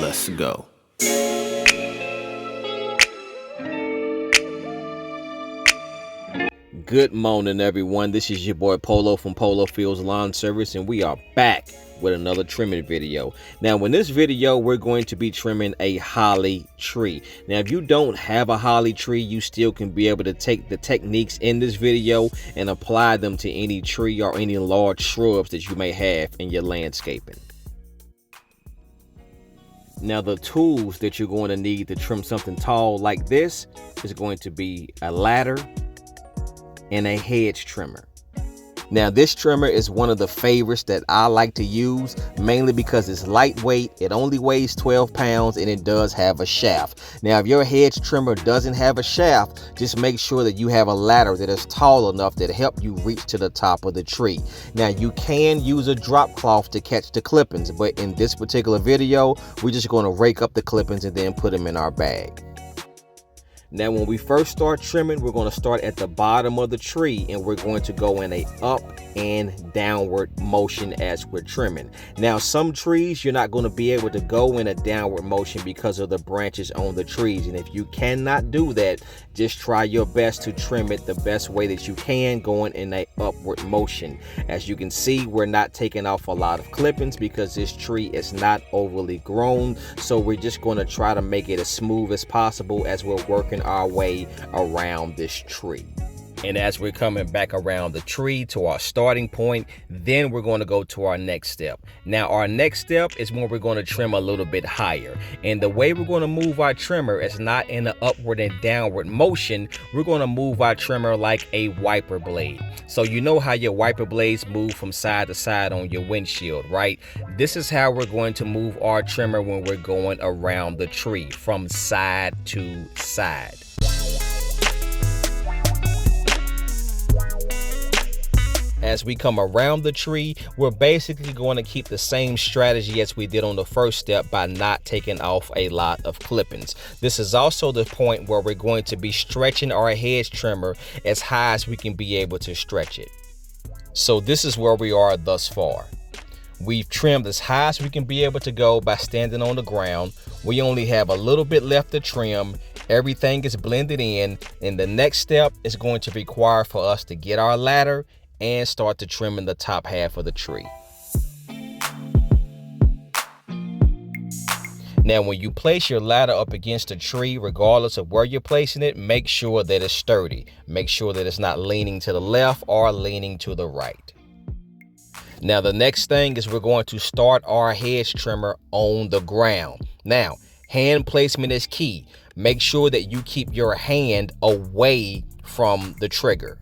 Let's go. Good morning, everyone. This is your boy Polo from Polo Fields Lawn Service, and we are back with another trimming video. Now, in this video, we're going to be trimming a holly tree. Now, if you don't have a holly tree, you still can be able to take the techniques in this video and apply them to any tree or any large shrubs that you may have in your landscaping. Now, the tools that you're going to need to trim something tall like this is going to be a ladder and a hedge trimmer. Now, this trimmer is one of the favorites that I like to use, mainly because it's lightweight, it only weighs 12 pounds, and it does have a shaft. Now, if your hedge trimmer doesn't have a shaft, just make sure that you have a ladder that is tall enough that help you reach to the top of the tree. Now, you can use a drop cloth to catch the clippings, but in this particular video, we're just going to rake up the clippings and then put them in our bag. Now, when we first start trimming, we're going to start at the bottom of the tree, and we're going to go in a up and downward motion as we're trimming. Now, some trees you're not going to be able to go in a downward motion because of the branches on the trees, and if you cannot do that, just try your best to trim it the best way that you can, going in a upward motion. As you can see, we're not taking off a lot of clippings because this tree is not overly grown, so we're just going to try to make it as smooth as possible as we're working our way around this tree. And as we're coming back around the tree to our starting point, then we're going to go to our next step. Now, our next step is when we're going to trim a little bit higher. And the way we're going to move our trimmer is not in an upward and downward motion. We're going to move our trimmer like a wiper blade. So you know how your wiper blades move from side to side on your windshield, right? This is how we're going to move our trimmer when we're going around the tree, from side to side. As we come around the tree, we're basically going to keep the same strategy as we did on the first step by not taking off a lot of clippings. This is also the point where we're going to be stretching our hedge trimmer as high as we can be able to stretch it. So this is where we are thus far. We've trimmed as high as we can be able to go by standing on the ground. We only have a little bit left to trim. Everything is blended in, and the next step is going to require for us to get our ladder and start to trimming the top half of the tree. Now, when you place your ladder up against a tree, regardless of where you're placing it, make sure that it's sturdy. Make sure that it's not leaning to the left or leaning to the right. Now, the next thing is we're going to start our hedge trimmer on the ground. Now, hand placement is key. Make sure that you keep your hand away from the trigger.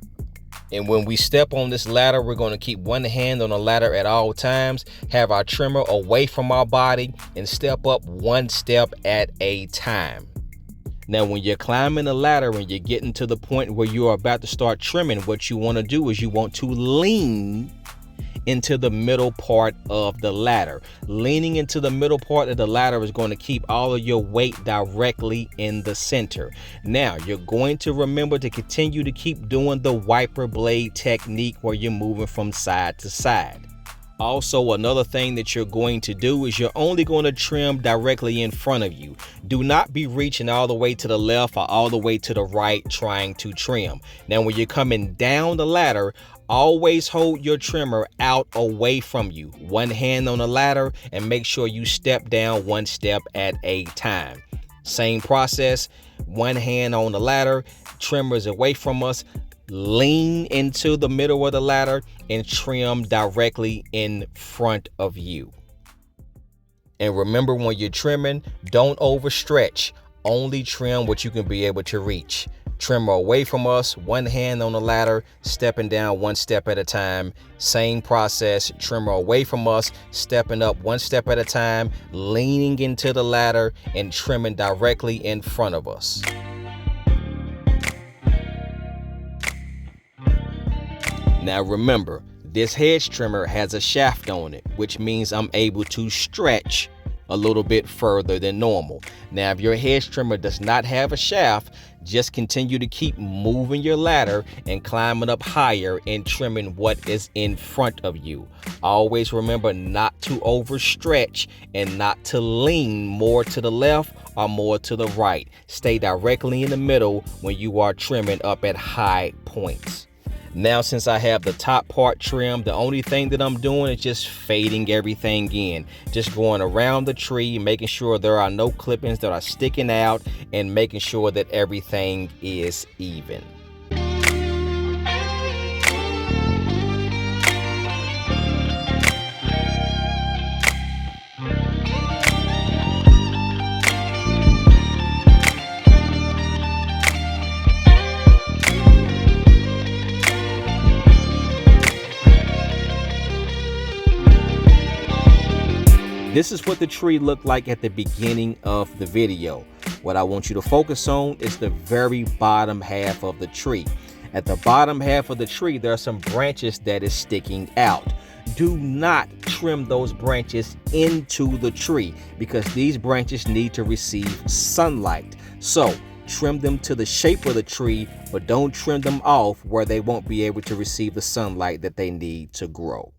And when we step on this ladder, we're going to keep one hand on the ladder at all times, have our trimmer away from our body, and step up one step at a time. Now, when you're climbing the ladder and you're getting to the point where you are about to start trimming, what you want to do is you want to lean into the middle part of the ladder. Leaning into the middle part of the ladder is going to keep all of your weight directly in the center. Now, you're going to remember to continue to keep doing the wiper blade technique where you're moving from side to side. Also, another thing that you're going to do is you're only going to trim directly in front of you. Do not be reaching all the way to the left or all the way to the right trying to trim. Now, when you're coming down the ladder, always hold your trimmer out away from you. One hand on the ladder, and make sure you step down one step at a time. Same process, one hand on the ladder, trimmers away from us. Lean into the middle of the ladder and trim directly in front of you. And remember, when you're trimming, don't overstretch. Only trim what you can be able to reach. Trimmer away from us, one hand on the ladder, stepping down one step at a time. Same process, trimmer away from us, stepping up one step at a time, leaning into the ladder and trimming directly in front of us. Now remember, this hedge trimmer has a shaft on it, which means I'm able to stretch a little bit further than normal. Now, if your hedge trimmer does not have a shaft, just continue to keep moving your ladder and climbing up higher and trimming what is in front of you. Always remember not to overstretch and not to lean more to the left or more to the right. Stay directly in the middle when you are trimming up at high points. Now, since I have the top part trimmed, the only thing that I'm doing is just fading everything in. Just going around the tree, making sure there are no clippings that are sticking out, and making sure that everything is even. This is what the tree looked like at the beginning of the video. What I want you to focus on is the very bottom half of the tree. At the bottom half of the tree, there are some branches that is sticking out. Do not trim those branches into the tree because these branches need to receive sunlight. So trim them to the shape of the tree, but don't trim them off where they won't be able to receive the sunlight that they need to grow.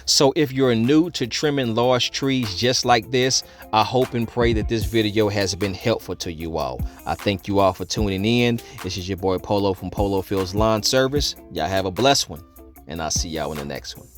So if you're new to trimming large trees just like this, I hope and pray that this video has been helpful to you all. I thank you all for tuning in. This is your boy Polo from Polo Fields Lawn Service. Y'all have a blessed one, and I'll see y'all in the next one.